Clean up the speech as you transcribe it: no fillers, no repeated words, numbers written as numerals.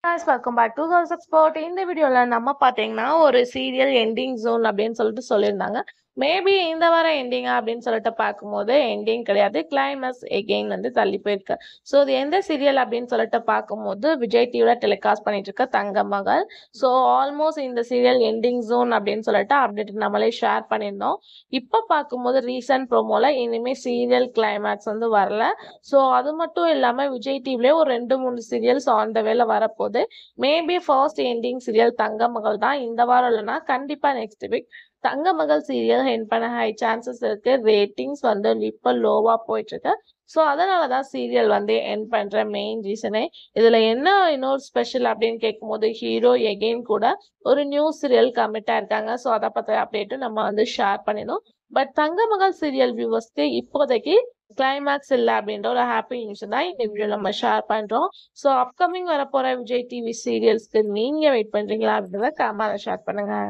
guys, welcome back to Girls Expert. இந்த வீடியோல நம்ம பாத்தீங்கன்னா ஒரு சீரியல் எண்டிங் ஜோன் அப்படின்னு சொல்லியிருந்தாங்க. மேபி இந்த வாரம் எண்டிங்கா அப்படின்னு சொல்லிட்டு பார்க்கும்போது எண்டிங் கிடையாது, கிளைமேக்ஸ் எகெயின் வந்து தள்ளி போயிருக்கு. ஸோ இது எந்த சீரியல் அப்படின்னு சொல்லிட்டு பார்க்கும்போது விஜய் டிவில டெலிகாஸ்ட் பண்ணிட்டு இருக்க தங்க மகள். ஸோ ஆல்மோஸ்ட் இந்த சீரியல் எண்டிங் ஜோன் அப்படின்னு சொல்லிட்டு அப்டேட் நம்மளே ஷேர் பண்ணியிருந்தோம். இப்போ பார்க்கும்போது ரீசன்ட் ப்ரோமோல இனிமே சீரியல் கிளைமேக்ஸ் வந்து வரல. ஸோ அது மட்டும் இல்லாமல் விஜய் டிவிலே ஒரு 2-3 சீரியல்ஸ் ஆன் த வேல வரப்போகுது. மேபி ஃபர்ஸ்ட் எண்டிங் சீரியல் தங்க மகள் தான் இந்த வாரம், இல்லைன்னா கண்டிப்பாக நெக்ஸ்ட் வீக் தங்க மகள் சீரியல் எண்ட் பண்ண ஹை சான்சஸ் இருக்கு. ரேட்டிங்ஸ் வந்து இப்போ லோவாக போயிட்டு இருக்கு. ஸோ அதனால தான் சீரியல் வந்து எண்ட் பண்ணுற மெயின் ரீசனே. இதில் என்ன இன்னொரு ஸ்பெஷல் அப்படின்னு கேட்கும்போது ஹீரோ எகெயின் கூட ஒரு நியூ சீரியல் கமிட்டாக இருக்காங்க. ஸோ அதை பற்றி அப்டேட்டும் நம்ம வந்து ஷேர் பண்ணிடணும். பட் தங்க மகள் சீரியல் வியூவர்ஸ்க்கு இப்போதைக்கு கிளைமேக்ஸ் இல்லை அப்படின்ற ஒரு ஹாப்பி நியூஸ் தான் இந்த வீடியோ நம்ம ஷேர் பண்ணுறோம். ஸோ அப்கமிங் வரப்போகிற விஜய் டிவி சீரியல்ஸ்க்கு நீங்கள் வெயிட் பண்ணுறீங்களா அப்படின்றத கமெண்ட்ல ஷேர் பண்ணுங்கள்.